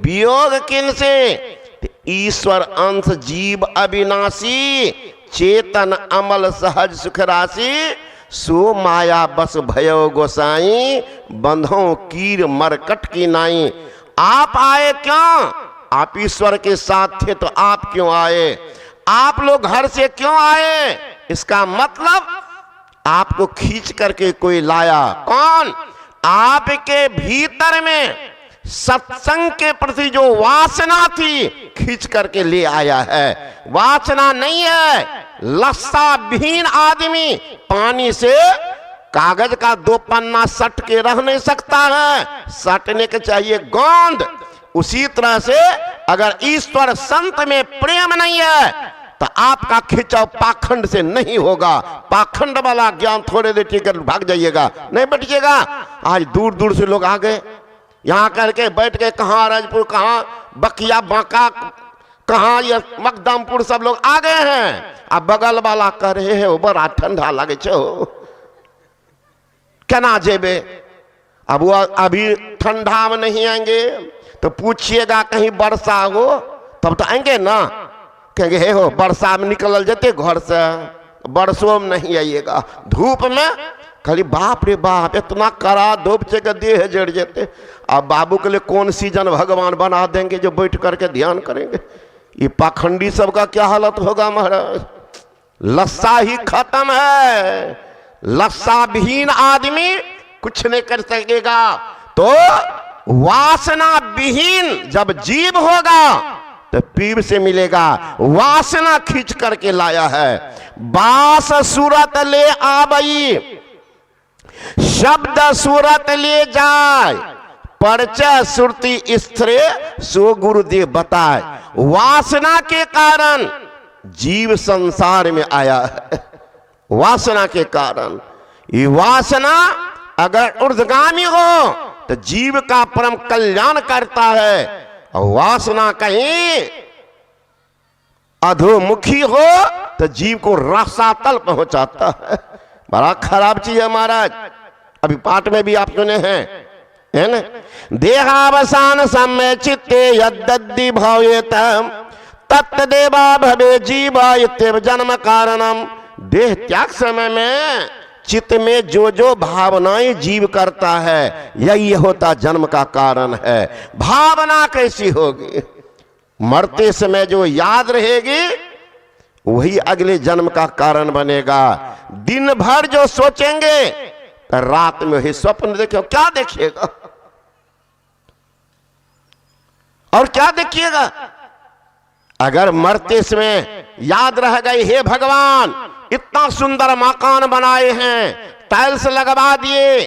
वियोग किन से? ईश्वर अंश जीव अविनाशी, चेतन अमल सहज सुख राशि, सो माया बस भयो गोसाई, बंधों कीर मरकट की नाई। आप आए क्यों? आप ईश्वर के साथ थे तो आप क्यों आए? आप लोग घर से क्यों आए? इसका मतलब आपको खींच करके कोई लाया। कौन? आपके भीतर में सत्संग के प्रति जो वासना थी खींच करके ले आया है। वासना नहीं है। लस्सा विहीन आदमी पानी से कागज का 2 पन्ना सट के रह नहीं सकता है, सटने के चाहिए गोंद। उसी तरह से अगर ईश्वर संत में प्रेम नहीं है तो आपका खिंचाव पाखंड से नहीं होगा। पाखंड वाला ज्ञान थोड़े देर टिकट भाग जाइएगा, नहीं बैठिएगा। आज दूर दूर से लोग आ गए, यहाँ करके बैठ के कहाँ राजपुर, कहाँ बकिया बांका, कहाँ ये मकदमपुर, सब लोग आ गए हैं। अब बगल वाला कह रहे है बड़ा ठंडा लगे छो, केना जेबे? अब वो अभी ठंडा में नहीं आएंगे तो पूछिएगा कहीं वर्षा हो तब तो आएंगे ना। कहेंगे हे हो वर्षा में निकल जाते घर से, बरसों में नहीं आइएगा। धूप में खाली बाप रे बाप इतना कड़ा धूप से के देह जड़ जाते। अब बाबू के लिए कौन सीजन भगवान बना देंगे जो बैठ करके ध्यान करेंगे? ये पाखंडी सबका क्या हालत होगा महाराज। लस्सा ही खत्म है। लस्सा विहीन आदमी कुछ नहीं कर सकेगा। तो वासना विहीन जब जीव होगा तो पीर से मिलेगा। वासना खींच करके लाया है। बास सूरत ले आबई, शब्द सूरत ले जाए, परचय सुरती स्त्रे सो गुरुदेव बताए। वासना के कारण जीव संसार में आया है। वासना के कारण। ये वासना अगर ऊर्ध्वगामी हो तो जीव का परम कल्याण करता है, और वासना कहीं अधोमुखी हो तो जीव को रसातल पहुंचाता है। बड़ा खराब चीज है महाराज। अभी पाठ में भी आप सुने हैं, है ना? देहावसान समय चित्ते यद्दद्धि भवेत तत्देवा भवे जीवा इत्येव जन्म कारणम। देह त्याग समय में चित्त में जो जो भावनाएं जीव करता है यही होता जन्म का कारण है। भावना कैसी होगी? मरते समय जो याद रहेगी वही अगले जन्म का कारण बनेगा। दिन भर जो सोचेंगे रात में ही स्वप्न देखो। क्या देखिएगा और क्या देखिएगा? अगर मरते समय याद रह गई हे भगवान इतना सुंदर मकान बनाए हैं, टाइल्स लगवा दिए,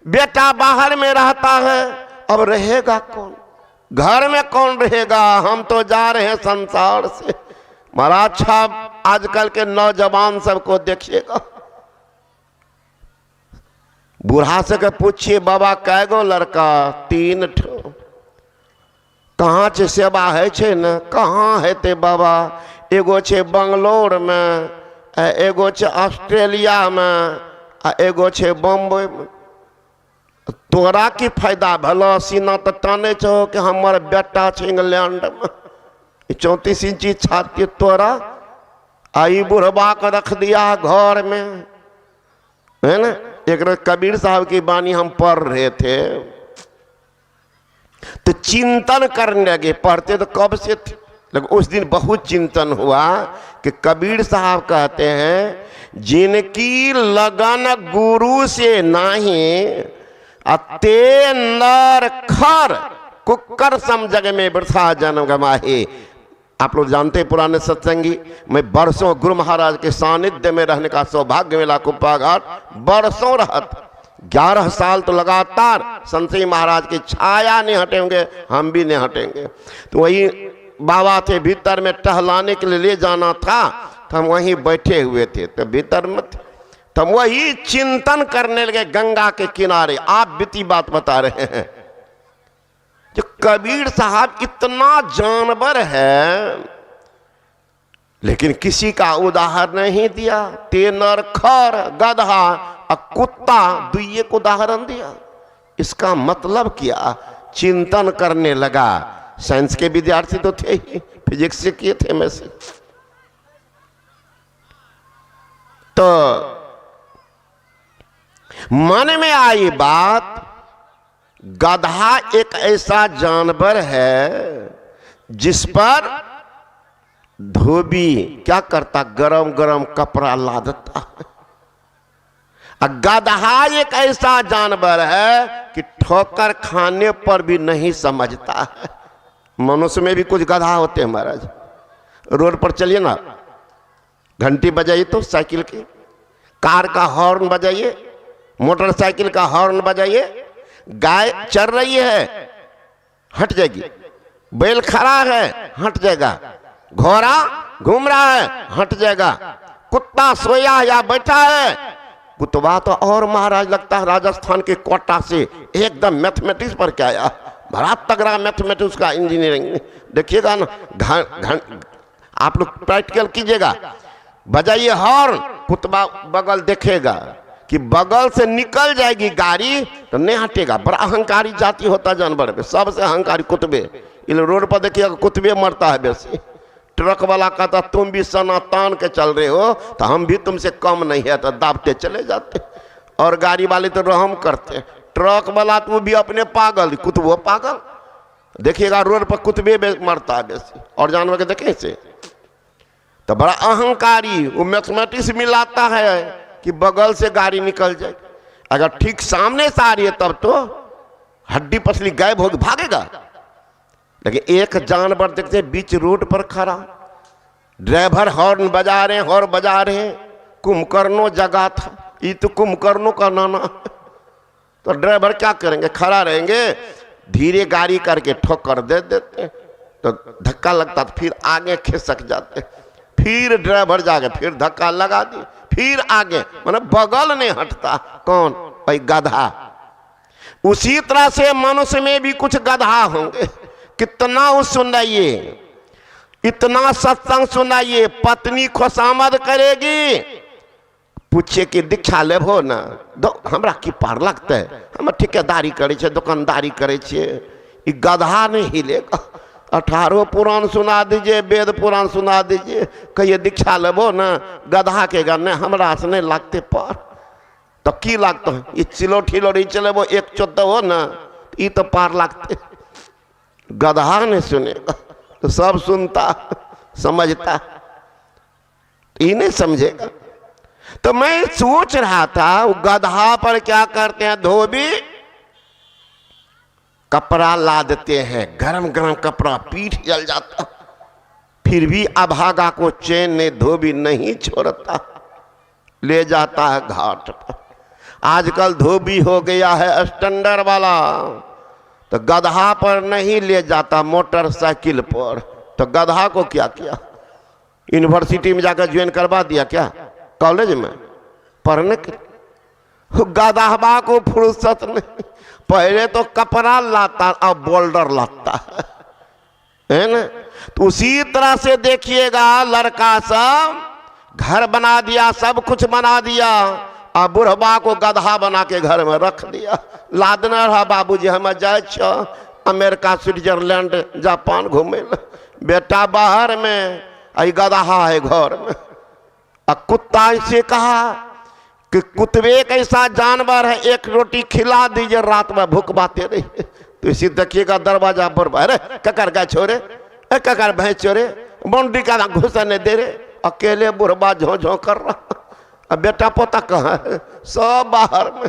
बेटा बाहर में रहता है, अब रहेगा कौन? घर में कौन रहेगा? हम तो जा रहे हैं संसार से। बड़ा अच्छा आजकल के नौजवान सबको देखिएगा। बूढ़ा से के पूछिए बाबा कैगो लड़का? 3 ठो। कहाँ छे सेवा है छे न? कहाँ है ते बाबा? एगो छे बंगलोर में, एगो छे ऑस्ट्रेलिया में, एगो छे बम्बई में। तोरा की फायदा भला? सीना तो ताने छो कि हमारे बेटा छे इंग्लैंड में। 34 इंची छाती तोरा आई बुढ़बा को रख दिया घर में, है ना? एक कबीर साहब की बानी हम पढ़ रहे थे तो चिंतन करने लगे। पढ़ते तो कब से थे, लेकिन उस दिन बहुत चिंतन हुआ कि कबीर साहब कहते हैं जिनकी लगन गुरु से नहीं अते नर खर कुकर सम जग में वृथा जन्म गमाहे। आप लोग जानते हैं पुराने सत्संगी, मैं बरसों गुरु महाराज के सानिध्य में रहने का सौभाग्य मिला। कुप्पा घाट बरसों रहत, 11 साल तो लगातार संतई महाराज की छाया नहीं हटेंगे, हम भी नहीं हटेंगे। तो वही बाबा थे, भीतर में टहलाने के लिए ले जाना था तो हम वहीं बैठे हुए थे। तो भीतर में तो वही चिंतन करने लगे गंगा के किनारे। आप बीती बात बता रहे हैं। जो कबीर साहब इतना जानवर है लेकिन किसी का उदाहरण नहीं दिया। तेनर खर गधा और कुत्ता दुइये को उदाहरण दिया। इसका मतलब क्या? चिंतन करने लगा। साइंस के विद्यार्थी तो थे ही, फिजिक्स से किए थे में से। तो मन में आई बात, गधा एक ऐसा जानवर है जिस पर धोबी क्या करता, गरम गरम कपड़ा लादता है। गधा एक ऐसा जानवर है कि ठोकर खाने पर भी नहीं समझता है। मनुष्य में भी कुछ गधा होते हैं महाराज। रोड पर चलिए ना, घंटी बजाइए तो साइकिल की, कार का हॉर्न बजाइए, मोटरसाइकिल का हॉर्न बजाइए, गाय चर रही है हट जाएगी, बैल खड़ा है हट जाएगा, घोड़ा घूम रहा है हट जाएगा, कुत्ता सोया या बैठा है। कुतवा तो और महाराज लगता है राजस्थान के कोटा से एकदम मैथमेटिक्स पर क्या आया, बड़ा तगड़ा मैथमेटिक्स का इंजीनियरिंग। देखिएगा ना, आप लोग प्रैक्टिकल कीजिएगा, बजाइए हॉर्न, कुतवा बगल देखेगा कि बगल से निकल जाएगी गाड़ी तो नहीं हटेगा। बड़ा अहंकारी जाति होता है जानवर में, सबसे अहंकारी कुतबे। इन रोड पर देखिएगा कुतबे मरता है बेसी। ट्रक वाला कहता तुम भी सना तान के चल रहे हो तो हम भी तुमसे कम नहीं है, तो दाबते चले जाते। और गाड़ी वाले तो रहम करते, ट्रक वाला तो भी अपने पागल, कुतबो पागल। देखिएगा रोड पर कुतबे मरता है बेसी, और जानवर के देखे से तो बड़ा अहंकारी। वो मैथमेटिक्स मिलाता है कि बगल से गाड़ी निकल जाए, अगर ठीक सामने से आ रही है तब तो हड्डी पसली गायब होगी, भागेगा। लेकिन एक जानवर देखते बीच रोड पर खड़ा, ड्राइवर हॉर्न बजा रहे हैं, हॉर्न बजा रहे हैं, कुंभकर्णों जगह था, ये तो कुंभकर्णों का नाना। तो ड्राइवर क्या करेंगे, खड़ा रहेंगे, धीरे गाड़ी करके ठोकर दे देते, तो धक्का लगता तो फिर आगे खिसक जाते, फिर ड्राइवर जाके फिर धक्का लगा दी, फिर आगे, मतलब बगल नहीं हटता। कौन? भाई गधा। उसी तरह से मनुष्य में भी कुछ गधा होंगे। कितना वो सुनाइए, इतना सत्संग सुनाइए, पत्नी खुशामद करेगी, पूछे कि दीक्षा लेबो ना, हमरा की पार लगता है, हम ठेकेदारी करे छे, दुकानदारी करे छे, ये गधा नहीं हिलेगा। 18 पुराण सुना दीजिए, वेद पुराण सुना दीजिए, कहिए दीक्षा लेबो ना, गधा के गन्ने हमरा से नहीं लगते पार। तो की लगता है, ये चिलो ठिलो नहीं चलेबो 1/14 हो ना, ये तो पार लगते। गधा नहीं सुनेगा तो सब सुनता समझता, ये नहीं समझेगा। तो मैं सोच रहा था वो गधा पर क्या करते हैं, धोबी कपड़ा ला देते हैं, गरम गरम कपड़ा, पीठ जल जाता, फिर भी अभागा को चैन ने धोबी नहीं छोड़ता, ले जाता है घाट पर। आजकल धोबी हो गया है स्टैंडर्ड वाला, तो गधा पर नहीं ले जाता, मोटरसाइकिल पर। तो गधा को क्या किया, यूनिवर्सिटी में जाकर ज्वाइन करवा दिया क्या, कॉलेज में पढ़ने के। गधा को फुर्सत नहीं, पहले तो कपड़ा लाता अब बोल्डर लाता है ना। तो उसी तरह से देखिएगा, लड़का सब घर बना दिया, सब कुछ बना दिया, और बुढ़बा को गधा बना के घर में रख दिया। लादना रहा बाबूजी हम जाए अमेरिका, स्विट्जरलैंड, जापान घूमे, बेटा बाहर में, आई गधा है घर में। कुत्ता से कहा कि कुत्ते एक ऐसा जानवर है, एक रोटी खिला दीजिए रात में भूख बाते रही। तो इसी देखिएगा दरवाजा पर, अरे ककर गाय छोरे, ककर भैंस छोरे, बाउंड्री का घुसा नहीं दे रहे, अकेले बुढ़बा झों झों कर रहा। अब बेटा पोता कहाँ है, सब बाहर में।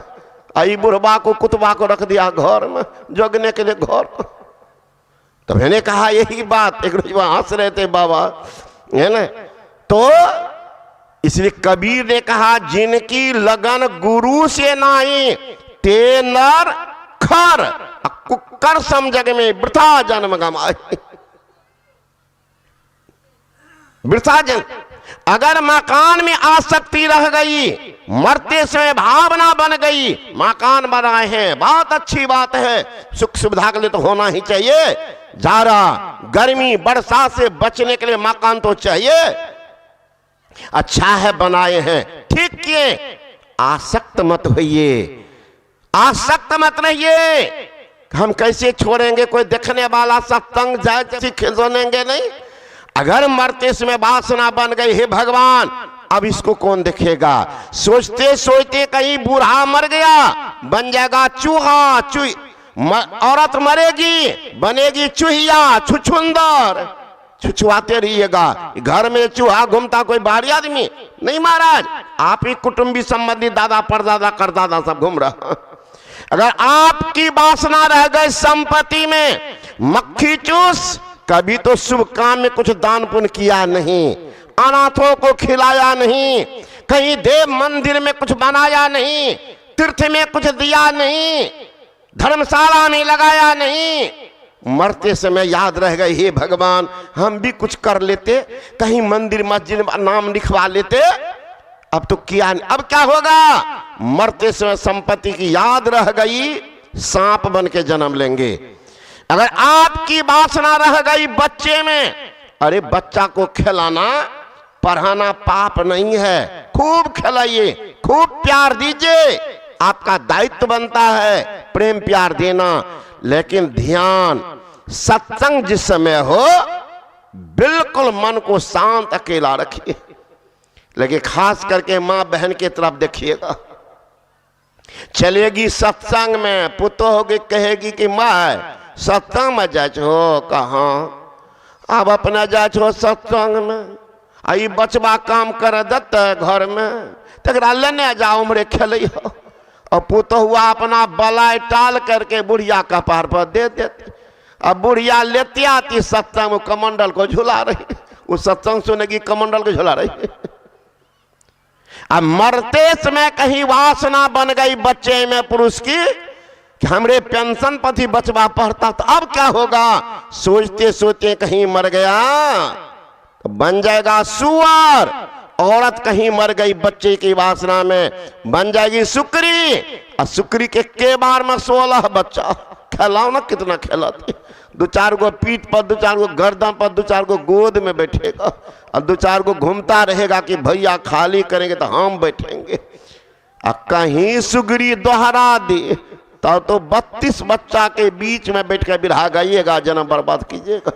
आई बुढ़बा को कुतबा को रख दिया घर में, जगने के लिए घर। तो मैंने कहा यही बात, एक रोज वहां हंस रहे थे बाबा, है ना। तो इसलिए कबीर ने कहा, जिनकी लगन गुरु से नहीं, ते नर खर कुकर सम जग में वृथा जन्म गमाए। वृथा जन्म, अगर मकान में आसक्ति रह गई, मरते समय भावना बन गई, मकान बनाए हैं बहुत अच्छी बात है, सुख सुविधा के लिए तो होना ही चाहिए, जाड़ा गर्मी बरसात से बचने के लिए मकान तो चाहिए, अच्छा है बनाए हैं, ठीक किए, आसक्त मत होइए, आसक्त मत रहिए। हम कैसे छोड़ेंगे? कोई देखने वाला सत्संग जाए सुनेंगे नहीं। अगर मरते समय वासना बन गई, हे भगवान अब इसको कौन देखेगा? सोचते सोचते कहीं बूढ़ा मर गया, बन जाएगा चूहा, औरत मरेगी बनेगी चूहिया, छुछुंदर, छुछुआते रहिएगा। घर में चूहा घूमता, कोई बाहरी आदमी नहीं महाराज, आप ही कुटुंबी संबंधी दादा परदादा करदादा सब घूम रहा। अगर आपकी वासना रह गई संपत्ति में, मक्खी चूस, कभी तो शुभ काम में कुछ दान पुण्य किया नहीं, अनाथों को खिलाया नहीं, कहीं देव मंदिर में कुछ बनाया नहीं, तीर्थ में कुछ दिया नहीं, धर्मशाला में लगाया नहीं, मरते समय याद रह गए हे भगवान हम भी कुछ कर लेते, कहीं मंदिर मस्जिद में नाम लिखवा लेते। अब तो किया नहीं, अब क्या होगा? मरते समय संपत्ति की याद रह गई, सांप बन के जन्म लेंगे। अगर आपकी वासना रह गई बच्चे में, अरे बच्चा को खिलाना पढ़ाना पाप नहीं है, खूब खिलाइए, खूब प्यार दीजिए, आपका दायित्व बनता है प्रेम प्यार देना। लेकिन ध्यान, सत्संग जिस समय हो बिल्कुल मन को शांत अकेला रखिए। लेकिन खास करके माँ बहन की तरफ देखिएगा, चलेगी सत्संग में, पुतो होगी कहेगी कि माँ सत्संग में जाच हो, कहाँ अब अपना जाच हो सत्संग में, आई बचवा काम कर देते घर में, तकरा लेने जाओ हमरे खेल हो। और पुतो हुआ अपना बलाई टाल करके बुढ़िया कपार पर दे देते। अब बुढ़िया लेती आती सत्संग में, कमंडल को झुला रही, उस सत्संग सुनेगी कमंडल को झुला रही। अब मरते समय कहीं वासना बन गई बच्चे में पुरुष की कि हमरे पेंशन पर ही बचवा पढ़ता, तो अब क्या होगा? सोचते सोचते कहीं मर गया तो बन जाएगा सुअर। औरत कहीं मर गई बच्चे की वासना में, बन जाएगी सुकरी। और सुकरी के बार में 16 बच्चा, खिलाओ ना कितना खिलाते, 2-4 गो पीठ पर, 2-4 गो गर्दन पर, 2-4 गो गोद में बैठेगा, और 2-4 गो घूमता रहेगा कि भैया खाली करेंगे तो हम बैठेंगे। और कहीं सुगरी दोहरा दी तो 32 बच्चा के बीच में बैठ कर बिरहा गाइएगा, जन्म बर्बाद कीजिएगा।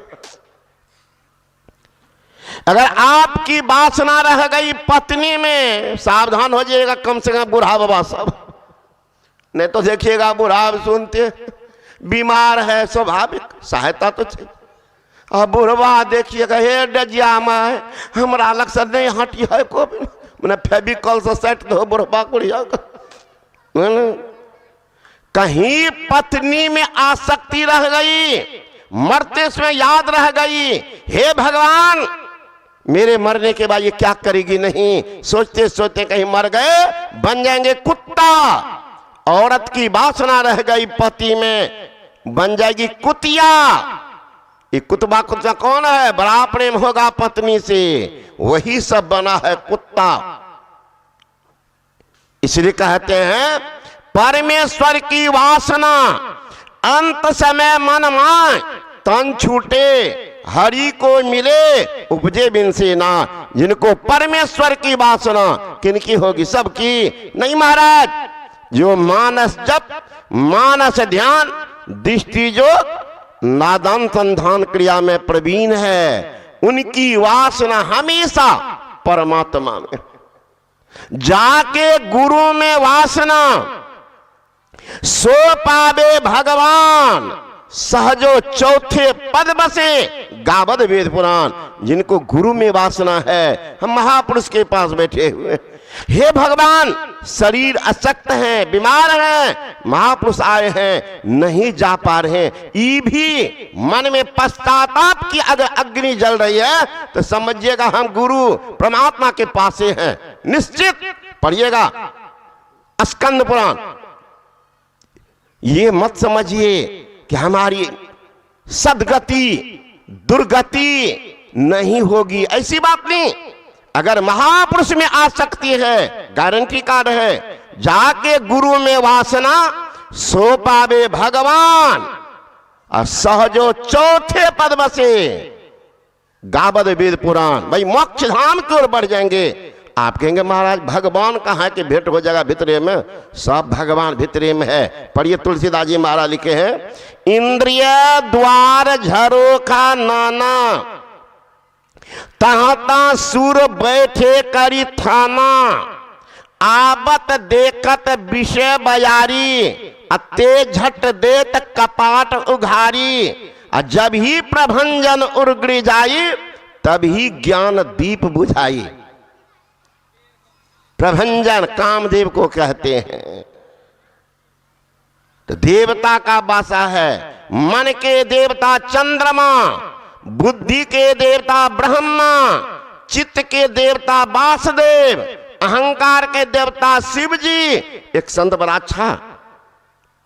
अगर आपकी वासना रह गई पत्नी में, सावधान हो जाइएगा कम से कम बुढ़ा बाबा सब, नहीं तो देखिएगा बुढ़ा सुनते बीमार है, स्वाभाविक सहायता तो चाहिए। अब बुढ़वा देखिएगा हे डजिया माँ हमारा लग से नहीं हटी है को भी, मैंने फेविकॉल से सेट दो बुढ़वा बुढ़िया कहीं पत्नी में आसक्ति रह गई, मरते समय याद रह गई, हे भगवान मेरे मरने के बाद ये क्या करेगी नहीं, सोचते सोचते कहीं मर गए, बन जाएंगे कुत्ता। औरत की वासना रह गई पति में, बन जाएगी कुतिया। ये कुतबा कुत्ता कौन है? बड़ा प्रेम होगा पत्नी से, वही सब बना है कुत्ता। इसलिए कहते हैं परमेश्वर की वासना अंत समय मन माय, तन छूटे हरि को मिले उपजे बिन से ना। जिनको परमेश्वर की वासना किनकी होगी? सबकी नहीं महाराज। जो मानस जप, मानस ध्यान, दृष्टि जो नादान संधान क्रिया में प्रवीण है, उनकी वासना हमेशा परमात्मा में। जाके गुरु में वासना सो पावे भगवान, सहजो चौथे पद बसे गावद वेद पुराण। जिनको गुरु में वासना है, हम महापुरुष के पास बैठे हुए, हे भगवान शरीर अशक्त है, बीमार है, महापुरुष आए हैं नहीं जा पा रहे हैं, ये भी मन में पश्चाताप की अगर अग्नि जल रही है तो समझिएगा हम गुरु परमात्मा के पास से हैं। निश्चित पढ़िएगा स्कंद पुराण। ये मत समझिए कि हमारी सदगति दुर्गति नहीं होगी, ऐसी बात नहीं। अगर महापुरुष में आसक्ति है, गारंटी कार्ड है, जाके गुरु में वासना सो पावे भगवान, और सहजो चौथे पद बसे गावद वेद पुराण। भाई मोक्ष धाम की ओर बढ़ जाएंगे। आप कहेंगे महाराज भगवान कहाँ के भेंट हो जाएगा भितरे में? सब भगवान भितरे में है। पढ़िए तुलसीदास जी महाराज लिखे हैं, इंद्रिय द्वार झरोखा नाना, तहता सुर बैठे करी थाना, आवत देखत विषय बयारी, अते झट देत कपाट उघारी, जब ही प्रभंजन उर्गड़ी जाई, तभी ज्ञान दीप बुझाई। प्रभंजन कामदेव को कहते हैं। तो देवता का वासा है, मन के देवता चंद्रमा, बुद्धि के देवता ब्रह्मा, चित्त के देवता वासुदेव, अहंकार के देवता शिव जी। एक संत बड़ा अच्छा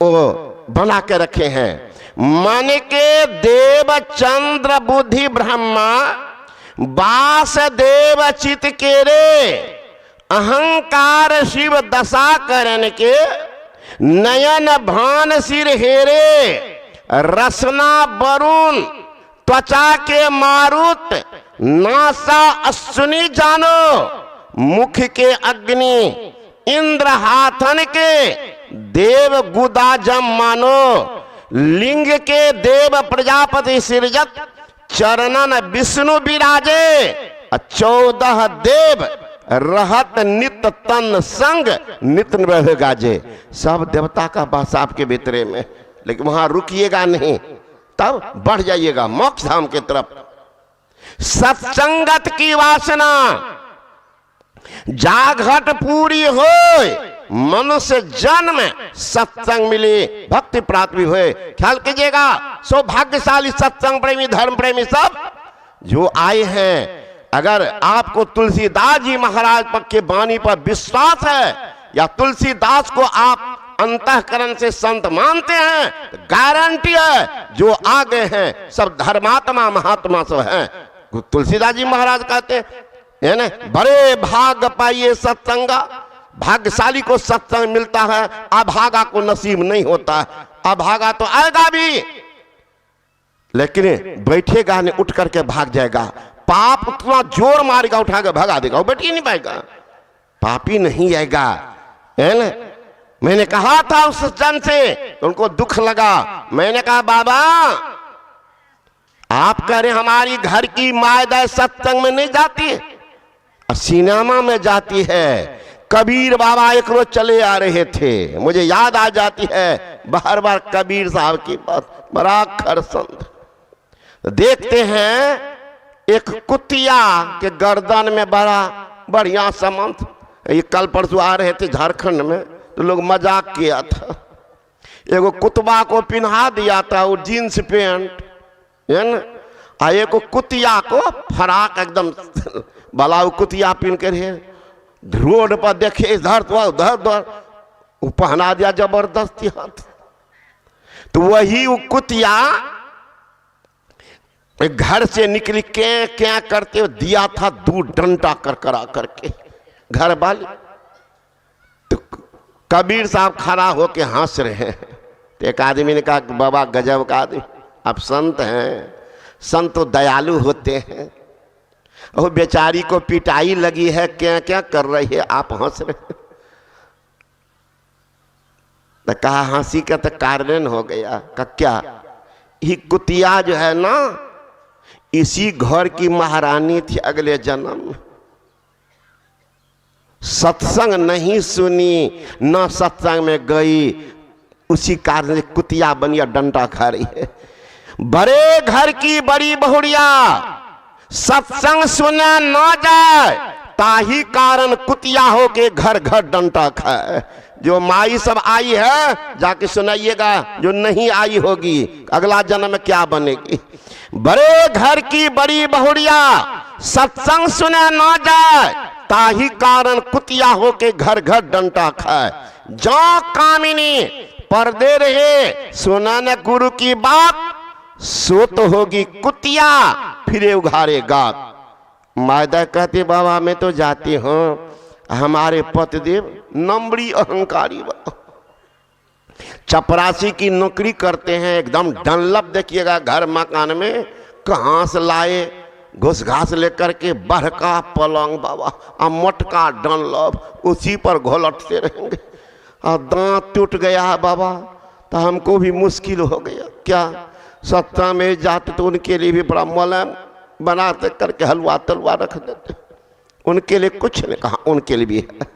वो बना के रखे हैं, मन के देव चंद्र बुद्धि ब्रह्मा, वासुदेव चित्त के रे, अहंकार शिव दशा करन के, नयन भान सिर हेरे, रसना वरुण त्वचा के मारुत, नासा अश्विनी जानो, मुख के अग्नि, इंद्र हाथन के, देव गुदा जम मानो, लिंग के देव प्रजापति सृजत, चरणन विष्णु विराजे, 14 देव रहत नित तन संग, नित नृह गाजे। सब देवता का वास आपके भीतरे में, लेकिन वहां रुकिएगा नहीं, तब बढ़ जाइएगा मोक्ष धाम के तरफ। सत्संगत की वासना जाघट पूरी हो, मनुष्य जन्म सत्संग मिले, भक्ति प्राप्ति हुए। ख्याल कीजिएगा, सौभाग्यशाली सत्संग प्रेमी धर्म प्रेमी सब जो आए हैं, अगर आपको तुलसीदास जी महाराज के वाणी पर विश्वास है, या तुलसीदास को आप अंतःकरण से संत मानते हैं, तो गारंटी है जो आगे हैं सब धर्मात्मा महात्मा सब हैं। तुलसीदास जी महाराज कहते है ना, बड़े भाग पाइए सत्संगा, भाग्यशाली को सत्संग मिलता है, अभागा को नसीब नहीं होता है। अभागा तो आएगा भी, लेकिन बैठेगा नहीं, उठ करके भाग जाएगा। पाप उतना जोर मारेगा, उठा के भगा देगा, वो बैठ ही नहीं पाएगा, पापी नहीं आएगा, है ना। मैंने कहा था उस जन से, तो उनको दुख लगा। मैंने कहा बाबा आप कह रहे हमारी घर की मायदा सत्संग में नहीं जाती है, सिनेमा में जाती है। कबीर बाबा एक रोज चले आ रहे थे, मुझे याद आ जाती है बार बार कबीर साहब की बात, बड़ा खर संत। देखते हैं एक कुतिया के गर्दन में बड़ा बढ़िया समंत। ये कल परसों आ रहे थे झारखंड में, तो लोग मजाक किया था, एगो कुतबा को पिन्हा दिया था वो जींस पैंट, है ना, आ एक कुतिया को फराक एकदम बलाऊ कुतिया पिन कर रोड पर देखे इधर तो उधर उधर, वो पहना दिया जबरदस्ती हाथ। तो वही वो कुतिया घर से निकली क्या करते हुए दिया था दूध डंडा करा करके घर वाले। तो कबीर साहब खड़ा होके हंस रहे हैं। तो एक आदमी ने कहा बाबा गजब का आदमी, आप संत हैं, संत तो दयालु होते हैं, और बेचारी को पिटाई लगी है, क्या क्या कर रही है, आप हंस रहे हैं। तो कहा हंसी का तो कारण हो गया। का क्या, ये कुतिया जो है ना, इसी घर की महारानी थी अगले जन्म में। सत्संग नहीं सुनी, न सत्संग में गई, उसी कारण से कुतिया बनी और डंडा खा रही है। बड़े घर की बड़ी बहुड़िया सत्संग सुने न जाए, ताही कारण कुतिया हो के घर घर डंडा खाए। जो माई सब आई है जाके सुनाइएगा, जो नहीं आई होगी अगला जन्म में क्या बनेगी। बड़े घर की बड़ी बहुड़िया सत्संग सुने न जाए, ताही कारण कुतिया हो के घर घर डंडा खाए। जो कामिनी पर्दे रहे सुना न गुरु की बात, सो तो होगी कुतिया फिरे उघारे गात। मायदा कहते बाबा मैं तो जाती हूँ, हमारे पतिदेव नम्बरी अहंकारी, चपरासी की नौकरी करते हैं, एकदम डनलप देखिएगा घर मकान में, कहाँ से लाए घुस घास लेकर के बड़का पलंग बाबा और मोटका डनलप उसी पर घोलटते रहेंगे। और दांत टूट गया है बाबा तो हमको भी मुश्किल हो गया। क्या सत्ता में जाते तो उनके लिए भी बड़ा मुलायम बनाते करके हलवा तलवा रख देते, उनके लिए कुछ नहीं कहा, उनके लिए भी है।